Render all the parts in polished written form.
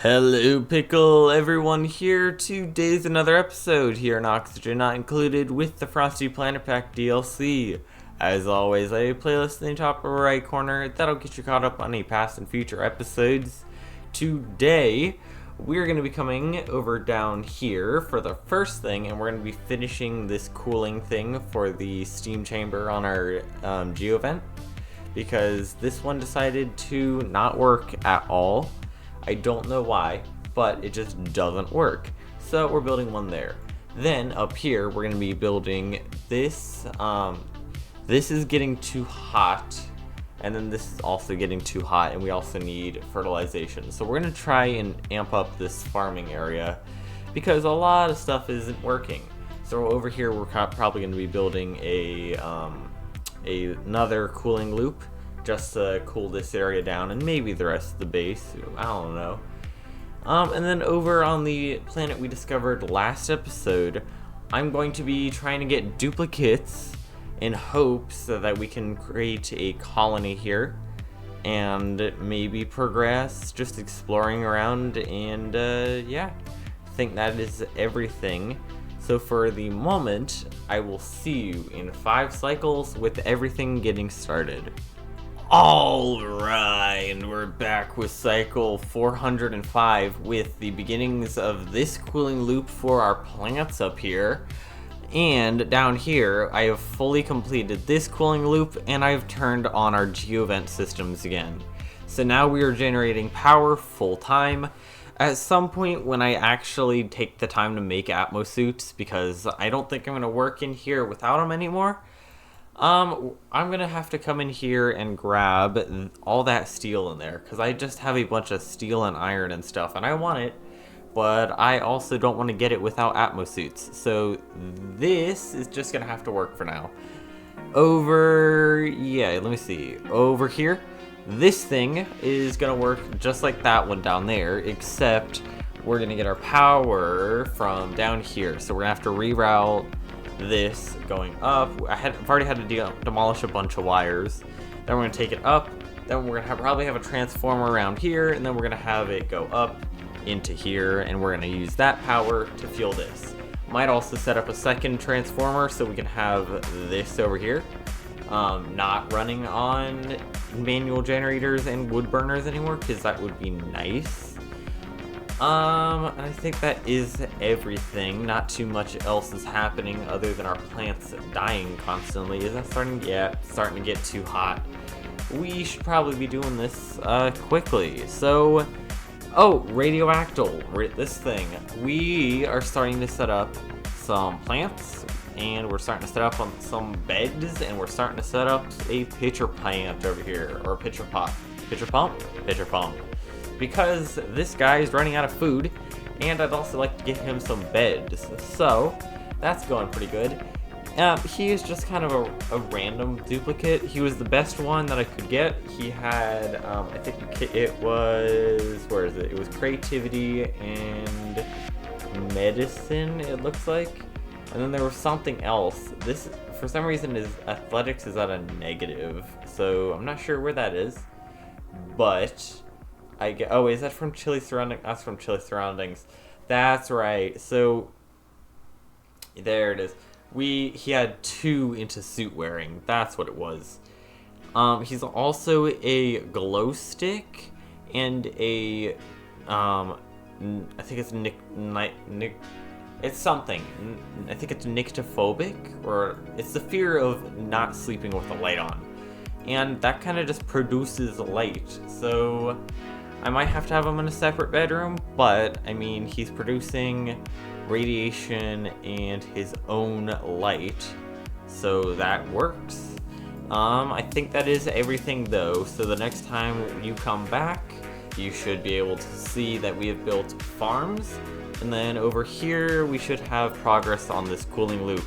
Hello, Pickle, everyone here. Today's another episode here in Oxygen Not Included with the Frosty Planet Pack DLC. As always, I have a playlist in the top right corner that'll get you caught up on any past and future episodes. Today, we're going to be coming over down here for the first thing, and we're going to be finishing this cooling thing for the steam chamber on our Geo vent, because this one decided to not work at all. I don't know why, but it just doesn't work. So we're building one there. Then up here, we're going to be building this. This is getting too hot, and then this is also getting too hot, and we also need fertilization. So we're going to try and amp up this farming area because a lot of stuff isn't working. So over here, we're probably going to be building another cooling loop, just to cool this area down, and maybe the rest of the base, I don't know. And then over on the planet we discovered last episode, I'm going to be trying to get duplicates in hopes that we can create a colony here, and maybe progress, just exploring around, and yeah, I think that is everything. So for the moment, I will see you in 5 cycles with everything getting started. Alright, we're back with cycle 405 with the beginnings of this cooling loop for our plants up here. And down here, I have fully completed this cooling loop, and I've turned on our geovent systems again. So now we are generating power full time. At some point when I actually take the time to make Atmo suits, because I don't think I'm going to work in here without them anymore, I'm gonna have to come in here and grab all that steel in there, because I just have a bunch of steel and iron and stuff, and I want it, but I also don't want to get it without Atmo suits. So this is just gonna have to work for now. Over here, this thing is gonna work just like that one down there, except we're gonna get our power from down here. So we're gonna have to reroute this going up. I've already had to demolish a bunch of wires. Then we're going to take it up. Then we're going to probably have a transformer around here, and then we're going to have it go up into here, and we're going to use that power to fuel this. Might also set up a second transformer so we can have this over here, not running on manual generators and wood burners anymore, because that would be nice. And I think that is everything. Not too much else is happening other than our plants dying constantly. Is that starting? Yeah, it's starting to get too hot. We should probably be doing this quickly. So, radioactyl, this thing. We are starting to set up some plants, and we're starting to set up on some beds, and we're starting to set up a pitcher plant over here, or a pitcher pot. Pitcher pump? Pitcher pump. Because this guy is running out of food, and I'd also like to give him some beds. So that's going pretty good. He is just kind of a random duplicate. He was the best one that I could get. He had, I think it was, where is it? It was creativity and medicine, it looks like. And then there was something else. This, for some reason, is athletics is at a negative. So I'm not sure where that is. But is that from Chilly Surroundings? That's from Chilly Surroundings. That's right. So there it is. He had 2 into suit wearing. That's what it was. He's also a glow stick and a I think it's it's something. I think it's nyctophobic, or it's the fear of not sleeping with the light on. And that kind of just produces light. So I might have to have him in a separate bedroom, but I mean, he's producing radiation and his own light, so that works. I think that is everything though, so the next time you come back, you should be able to see that we have built farms, and then over here we should have progress on this cooling loop.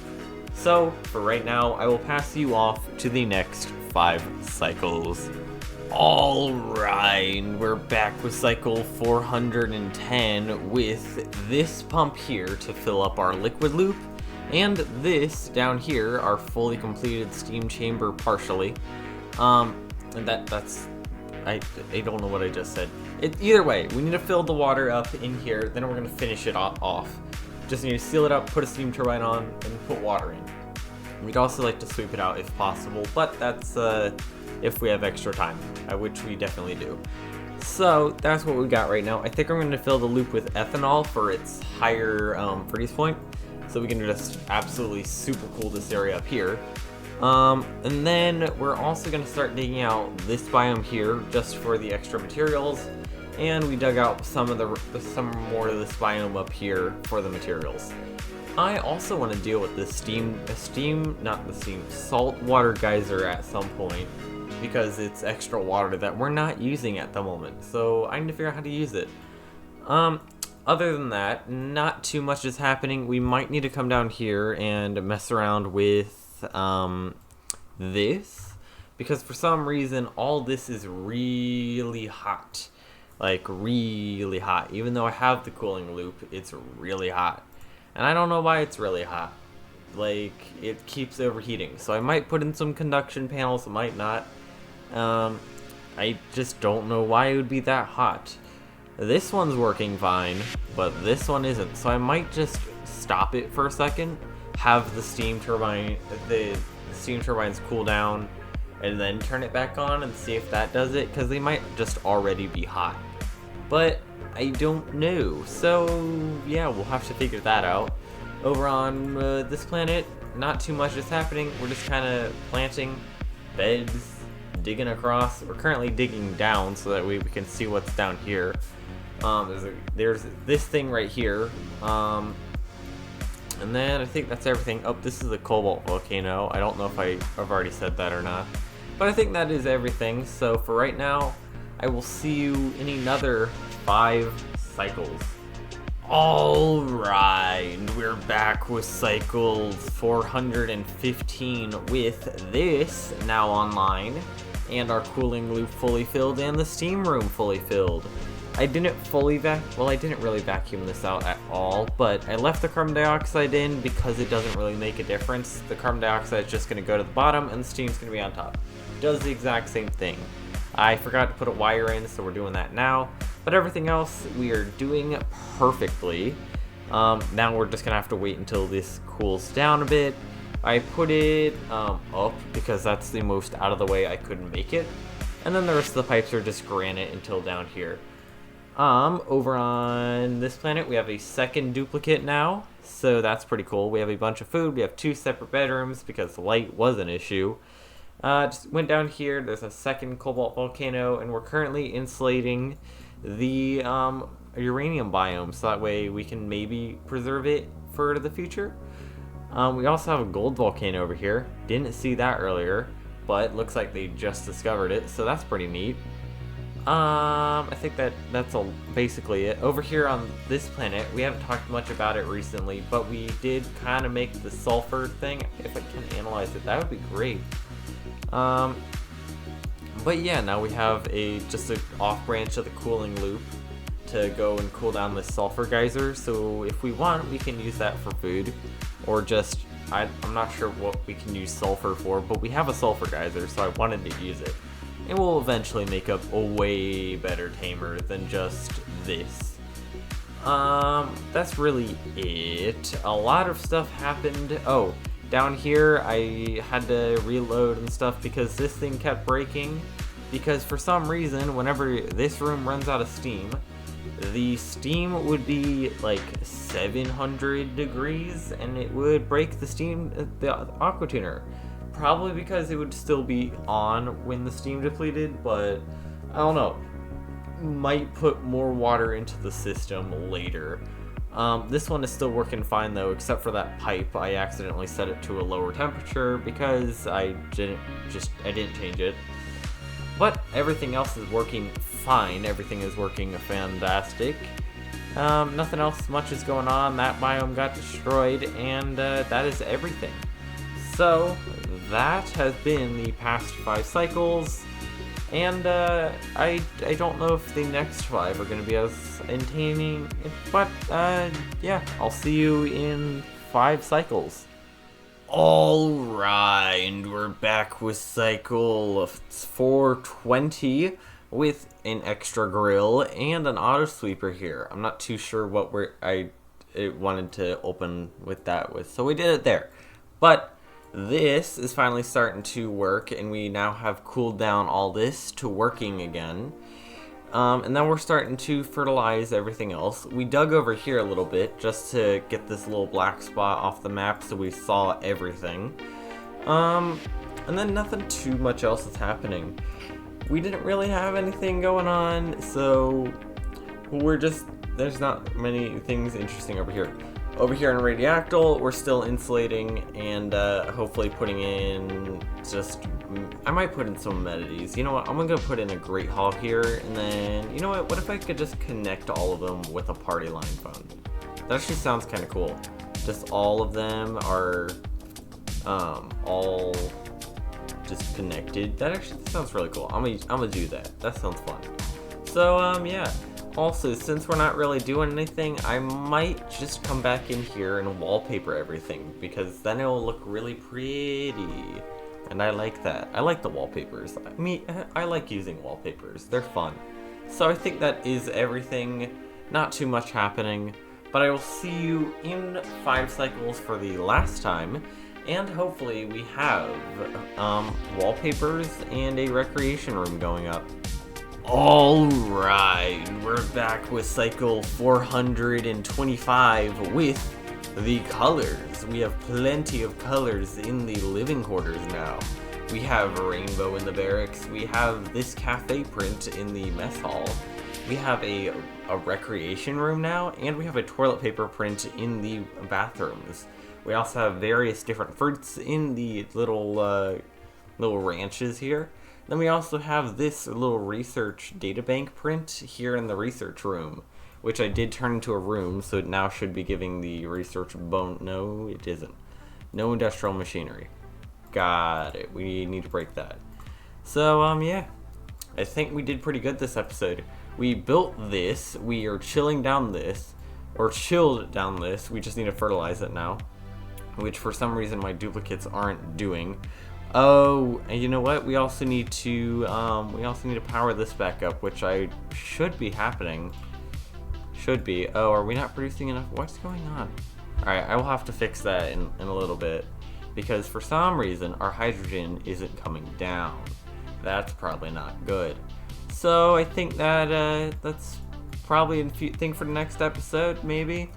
So for right now, I will pass you off to the next 5 cycles. Alright, we're back with cycle 410 with this pump here to fill up our liquid loop, and this down here, our fully completed steam chamber partially. And that's I don't know what I just said. Either way, we need to fill the water up in here, then we're going to finish it off. Just need to seal it up, put a steam turbine on, and put water in. We'd also like to sweep it out if possible, but that's if we have extra time, which we definitely do. So that's what we got right now. I think I'm going to fill the loop with ethanol for its higher freeze point, so we can just absolutely super cool this area up here. And then we're also going to start digging out this biome here just for the extra materials, and we dug out some more of this biome up here for the materials. I also want to deal with this salt water geyser at some point, because it's extra water that we're not using at the moment, so I need to figure out how to use it. Other than that, not too much is happening. We might need to come down here and mess around with this, because for some reason all this is really hot, like really hot. Even though I have the cooling loop, it's really hot, and I don't know why it's really hot. Like, it keeps overheating, so I might put in some conduction panels, I might not. I just don't know why it would be that hot. This one's working fine, but this one isn't, so I might just stop it for a second, have the steam turbines cool down, and then turn it back on and see if that does it, because they might just already be hot. But I don't know, so yeah, we'll have to figure that out. Over on this planet, not too much is happening. We're just kind of planting beds, digging across. We're currently digging down so that we can see what's down here. There's this thing right here. And then I think that's everything. Oh, this is the cobalt volcano. I don't know if I've already said that or not, but I think that is everything. So for right now, I will see you in another 5 cycles. Alright, we're back with cycle 415 with this now online, and our cooling loop fully filled and the steam room fully filled. I didn't really vacuum this out at all, but I left the carbon dioxide in because it doesn't really make a difference. The carbon dioxide is just going to go to the bottom and the steam's going to be on top. It does the exact same thing. I forgot to put a wire in, so we're doing that now. But everything else we are doing perfectly. Now we're just going to have to wait until this cools down a bit. I put it up because that's the most out of the way I could make it. And then the rest of the pipes are just granite until down here. Over on this planet, we have a second duplicate now, so that's pretty cool. We have a bunch of food. We have 2 separate bedrooms because light was an issue. Just went down here. There's a second cobalt volcano, and we're currently insulating the uranium biome, so that way we can maybe preserve it for the future. We also have a gold volcano over here. Didn't see that earlier, but looks like they just discovered it, so that's pretty neat. I think that's basically it. Over here on this planet, we haven't talked much about it recently, but we did kind of make the sulfur thing. If I can analyze it, that would be great. But yeah, now we have just an off branch of the cooling loop to go and cool down this sulfur geyser. So if we want, we can use that for food, or just I'm not sure what we can use sulfur for, but we have a sulfur geyser, so I wanted to use it. And we'll eventually make up a way better tamer than just this. That's really it. A lot of stuff happened. Oh, down here I had to reload and stuff because this thing kept breaking. Because for some reason, whenever this room runs out of steam, the steam would be like 700 degrees and it would break the aqua tuner. Probably because it would still be on when the steam depleted, but I don't know. Might put more water into the system later. This one is still working fine though, except for that pipe. I accidentally set it to a lower temperature because I didn't change it. But everything else is working fine. Everything is working fantastic. Nothing else much is going on. That biome got destroyed, and that is everything. So that has been the past 5 cycles, and I don't know if the next 5 are going to be as entertaining, but yeah, I'll see you in 5 cycles. Alright, we're back with cycle 420 with an extra grill and an auto sweeper here. I'm not too sure what I wanted to open with that with, so we did it there. But this is finally starting to work, and we now have cooled down all this to working again. And then we're starting to fertilize everything else. We dug over here a little bit just to get this little black spot off the map so we saw everything. And then nothing too much else is happening. We didn't really have anything going on, so there's not many things interesting over here. Over here in Radiactyl, we're still insulating and hopefully putting in I might put in some amenities. You know what, I'm gonna put in a Great Hall here, and then, you know what if I could just connect all of them with a party line phone? That actually sounds kind of cool. Just all of them are all just connected. That actually sounds really cool. I'm gonna do that. That sounds fun. So yeah. Also, since we're not really doing anything, I might just come back in here and wallpaper everything, because then it will look really pretty. And I like that. I like the wallpapers. I like using wallpapers. They're fun. So I think that is everything. Not too much happening. But I will see you in 5 cycles for the last time. And hopefully we have wallpapers and a recreation room going up. Alright, we're back with cycle 425 with the colors. We have plenty of colors in the living quarters now. We have rainbow in the barracks. We have this cafe print in the mess hall. We have a recreation room now, and we have a toilet paper print in the bathrooms. We also have various different fruits in the little ranches here. Then we also have this little research databank print here in the research room, which I did turn into a room, so it now should be giving the research bone. No, it isn't. No industrial machinery. Got it. We need to break that. So, yeah. I think we did pretty good this episode. We built this. We are chilling down this. Or chilled down this. We just need to fertilize it now, which for some reason my duplicates aren't doing. Oh, and you know what? We also need to power this back up, which should be happening. Should be. Oh, are we not producing enough? What's going on? Alright, I will have to fix that in a little bit, because for some reason our hydrogen isn't coming down. That's probably not good. So I think that that's probably a thing for the next episode, maybe.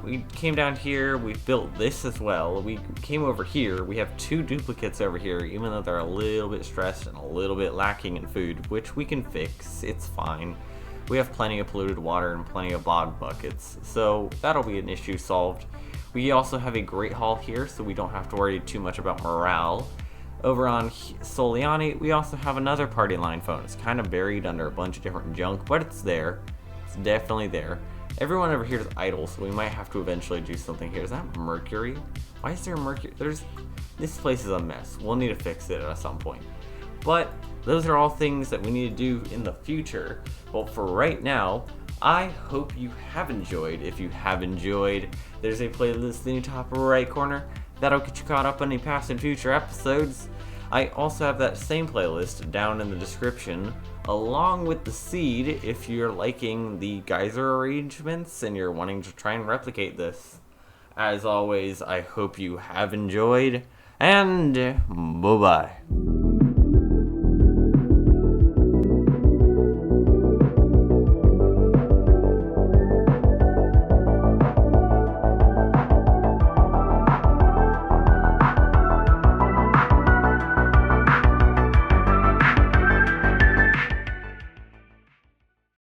We came down here, we built this as well. We came over here, we have 2 duplicates over here, even though they're a little bit stressed and a little bit lacking in food, which we can fix, it's fine. We have plenty of polluted water and plenty of bog buckets, so that'll be an issue solved. We also have a Great Hall here, so we don't have to worry too much about morale. Over on Soliani, we also have another party line phone. It's kind of buried under a bunch of different junk, but it's there. It's definitely there. Everyone over here is idle, so we might have to eventually do something here. Is that mercury? Why is there mercury? This place is a mess. We'll need to fix it at some point. But those are all things that we need to do in the future. But for right now, I hope you have enjoyed. If you have enjoyed, there's a playlist in the top right corner. That'll get you caught up on any past and future episodes. I also have that same playlist down in the description, along with the seed if you're liking the geyser arrangements and you're wanting to try and replicate this. As always, I hope you have enjoyed, and bye-bye.